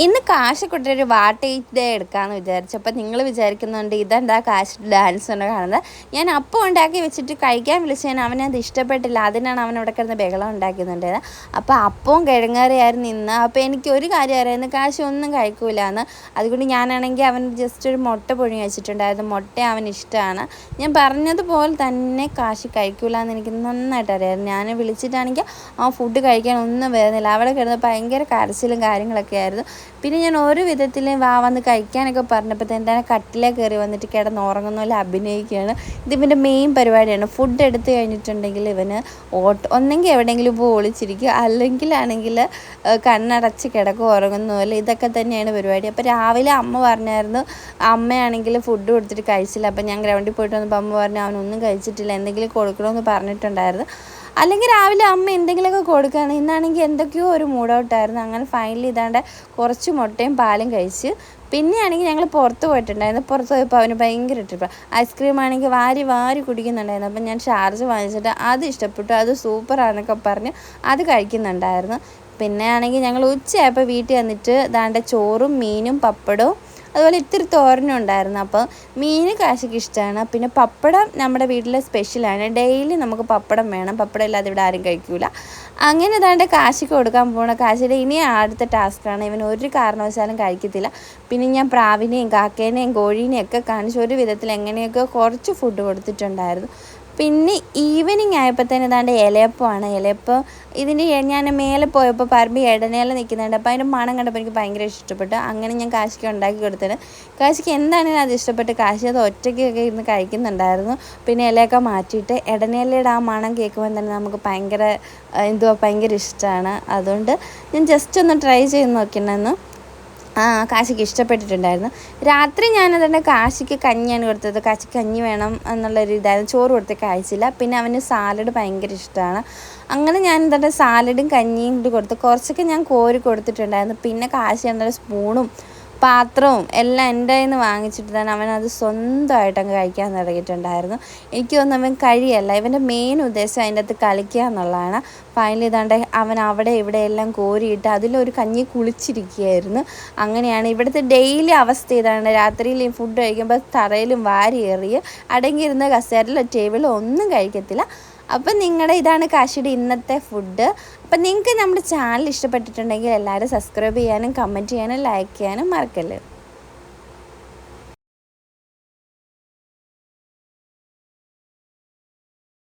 ഇന്ന് കാശക്കുട്ടൊരു wattage day എടുക്കാമെന്ന് വിചാരിച്ചു. അപ്പോൾ നിങ്ങൾ വിചാരിക്കുന്നുണ്ട് ഇതെന്താ കാശ് ഡാൻസ് എന്ന് കാണുന്നത്. ഞാൻ അപ്പം ഉണ്ടാക്കി വെച്ചിട്ട് കഴിക്കാൻ വിളിച്ചതിന് അവനത് ഇഷ്ടപ്പെട്ടില്ല. അതിനാണ് അവൻ ഇവിടെ കിടന്ന് ബഹളം ഉണ്ടാക്കുന്നുണ്ടായത്. അപ്പോൾ അപ്പവും കിഴങ്ങേറിയായിരുന്നു ഇന്ന്. അപ്പോൾ എനിക്ക് ഒരു കാര്യം അറിയായിരുന്നു, കാശ് ഒന്നും കഴിക്കൂല എന്ന്. അതുകൊണ്ട് ഞാനാണെങ്കിൽ അവൻ ജസ്റ്റ് ഒരു മുട്ട പുഴുങ്ങി വെച്ചിട്ടുണ്ടായിരുന്നു. മുട്ട അവന് ഇഷ്ടമാണ്. ഞാൻ പറഞ്ഞതുപോലെ തന്നെ കാശ് കഴിക്കൂല എന്ന് എനിക്ക് നന്നായിട്ട് അറിയാമായിരുന്നു. ഞാൻ വിളിച്ചിട്ടാണെങ്കിൽ ആ ഫുഡ് കഴിക്കാൻ ഒന്നും വരുന്നില്ല. അവിടെ കിടന്ന് ഭയങ്കര കരച്ചിലും കാര്യങ്ങളൊക്കെ ആയിരുന്നു. പിന്നെ ഞാൻ ഒരു വിധത്തിലും വന്ന് കഴിക്കാനൊക്കെ പറഞ്ഞപ്പോൾ എന്താണ് കട്ടിലേ കയറി വന്നിട്ട് കിടന്ന് ഉറങ്ങുന്ന പോലെ അഭിനയിക്കുകയാണ്. ഇതിവൻ്റെ മെയിൻ പരിപാടിയാണ്. ഫുഡ് എടുത്തു കഴിഞ്ഞിട്ടുണ്ടെങ്കിൽ ഇവന് ഒന്നെങ്കിൽ എവിടെയെങ്കിലും പോയി ഒളിച്ചിരിക്കുക, അല്ലെങ്കിൽ കണ്ണടച്ച് കിടക്കുക, ഉറങ്ങുന്ന പോലെ. ഇതൊക്കെ തന്നെയാണ് പരിപാടി. അപ്പോൾ രാവിലെ അമ്മ പറഞ്ഞായിരുന്നു, അമ്മയാണെങ്കിൽ ഫുഡ് കൊടുത്തിട്ട് കഴിച്ചില്ല. അപ്പോൾ ഞാൻ ഗ്രൗണ്ടിൽ പോയിട്ട് വന്നപ്പോൾ അമ്മ പറഞ്ഞു അവനൊന്നും കഴിച്ചിട്ടില്ല, എന്തെങ്കിലും കൊടുക്കണമെന്ന് പറഞ്ഞിട്ടുണ്ടായിരുന്നു. അല്ലെങ്കിൽ രാവിലെ അമ്മ എന്തെങ്കിലുമൊക്കെ കൊടുക്കുകയാണ്. ഇന്നാണെങ്കിൽ എന്തൊക്കെയോ ഒരു മൂഡ് ഔട്ടായിരുന്നു. അങ്ങനെ ഫൈനലി ഇതാണ്ട് കുറച്ച് മുട്ടയും പാലും കഴിച്ച്. പിന്നെയാണെങ്കിൽ ഞങ്ങൾ പുറത്ത് പോയിട്ടുണ്ടായിരുന്നു. പുറത്ത് പോയപ്പോൾ അവന് ഭയങ്കര ട്രിപ്പ്. ഐസ്ക്രീം ആണെങ്കിൽ വാരി വാരി കുടിക്കുന്നുണ്ടായിരുന്നു. അപ്പം ഞാൻ ഷാർജ വാങ്ങിച്ചിട്ട് അത് ഇഷ്ടപ്പെട്ടു, അത് സൂപ്പറാണെന്നൊക്കെ പറഞ്ഞ് അത് കഴിക്കുന്നുണ്ടായിരുന്നു. പിന്നെ ആണെങ്കിൽ ഞങ്ങൾ ഉച്ചയായപ്പോൾ വീട്ടിൽ വന്നിട്ട് ദാണ്ട ചോറും മീനും പപ്പടവും അതുപോലെ ഇത്തിരി തോരനും ഉണ്ടായിരുന്നു. അപ്പോൾ മീൻ കാശിക്ക് ഇഷ്ടമാണ്. പിന്നെ പപ്പടം നമ്മുടെ വീട്ടിലെ സ്പെഷ്യലാണ്. ഡെയിലി നമുക്ക് പപ്പടം വേണം. പപ്പടം ഇല്ലാതെ ഇവിടെ ആരും കഴിക്കില്ല. അങ്ങനെ ഇതാണ്ട് കാശിക്ക് കൊടുക്കാൻ പോകണം. കാശിയുടെ ഇനി അടുത്ത ടാസ്ക്കാണ്. ഇവൻ ഒരു കാരണവശാലും കഴിക്കത്തില്ല. പിന്നെ ഞാൻ പ്രാവിനെയും കാക്കേനെയും കോഴീനെയും ഒക്കെ കാണിച്ച് ഒരു വിധത്തിൽ എങ്ങനെയൊക്കെ കുറച്ച് ഫുഡ് കൊടുത്തിട്ടുണ്ടായിരുന്നു. പിന്നെ ഈവനിങ് ആയപ്പോൾ തന്നെ ഇതാണ്ട് ഇലയപ്പമാണ്. ഇലയപ്പം ഇതിൻ്റെ ഞാൻ മേലെ പോയപ്പോൾ പറമ്പ് ഇടനേല നിൽക്കുന്നുണ്ട്. അപ്പോൾ അതിൻ്റെ മണം കണ്ടപ്പോൾ എനിക്ക് ഭയങ്കര ഇഷ്ടപ്പെട്ടു. അങ്ങനെ ഞാൻ കാശിക്ക് ഉണ്ടാക്കി കൊടുത്തത്. കാശിക്ക് എന്താണെങ്കിലും അത് ഇഷ്ടപ്പെട്ട് കാശി അത് ഒറ്റയ്ക്കൊക്കെ ഇരുന്ന് കഴിക്കുന്നുണ്ടായിരുന്നു. പിന്നെ ഇലയൊക്കെ മാറ്റിയിട്ട് ഇടനേലയുടെ ആ മണം കേൾക്കുമ്പോൾ തന്നെ നമുക്ക് ഭയങ്കര ഇഷ്ടമാണ്. അതുകൊണ്ട് ഞാൻ ജസ്റ്റ് ഒന്ന് ട്രൈ ചെയ്ത് നോക്കിയിട്ടുണ്ടായിരുന്നു. കാശിക്ക് ഇഷ്ടപ്പെട്ടിട്ടുണ്ടായിരുന്നു. രാത്രി ഞാനതിൻ്റെ കാശിക്ക് കഞ്ഞിയാണ് കൊടുത്തത്. കാശിക്ക് കഞ്ഞി വേണം എന്നുള്ളൊരു ഇതായിരുന്നു. ചോറ് കൊടുത്ത് കഴിച്ചില്ല. പിന്നെ അവന് സാലഡ് ഭയങ്കര ഇഷ്ടമാണ്. അങ്ങനെ ഞാൻ എന്താണ് സാലഡും കഞ്ഞിയും കൂടി കൊടുത്ത് കുറച്ചൊക്കെ ഞാൻ കോരി കൊടുത്തിട്ടുണ്ടായിരുന്നു. പിന്നെ കാശി എന്താണ് സ്പൂണും പാത്രവും എല്ലാം എൻ്റെ കയ്യിൽ നിന്ന് വാങ്ങിച്ചിട്ട് തന്നെ അവനത് സ്വന്തമായിട്ടങ്ങ് കഴിക്കാൻ തുടങ്ങിയിട്ടുണ്ടായിരുന്നു. എനിക്ക് തോന്നുന്നു അവൻ കഴിയല്ല, ഇവൻ്റെ മെയിൻ ഉദ്ദേശം അതിൻ്റെ അകത്ത് കളിക്കുക എന്നുള്ളതാണ്. ഫൈനലി ഇതാണ്ട് അവൻ അവിടെ ഇവിടെ എല്ലാം കോരിയിട്ട് അതിലൊരു കഞ്ഞി കുളിച്ചിരിക്കുകയായിരുന്നു. അങ്ങനെയാണ് ഇവിടുത്തെ ഡെയിലി അവസ്ഥ. ഇതാണ് രാത്രിയിൽ ഈ ഫുഡ് കഴിക്കുമ്പോൾ തറയിലും വാരി എറിയ അടങ്ങിയിരുന്ന കസേരയിലോ ടേബിളോ ഒന്നും കഴിക്കത്തില്ല. അപ്പം ഇതാണ് കാശിയുടെ ഇന്നത്തെ ഫുഡ്. അപ്പം നിങ്ങൾക്ക് നമ്മുടെ ചാനൽ ഇഷ്ടപ്പെട്ടിട്ടുണ്ടെങ്കിൽ എല്ലാവരും സബ്സ്ക്രൈബ് ചെയ്യാനും കമൻറ്റ് ചെയ്യാനും ലൈക്ക് ചെയ്യാനും മറക്കല്ലേ.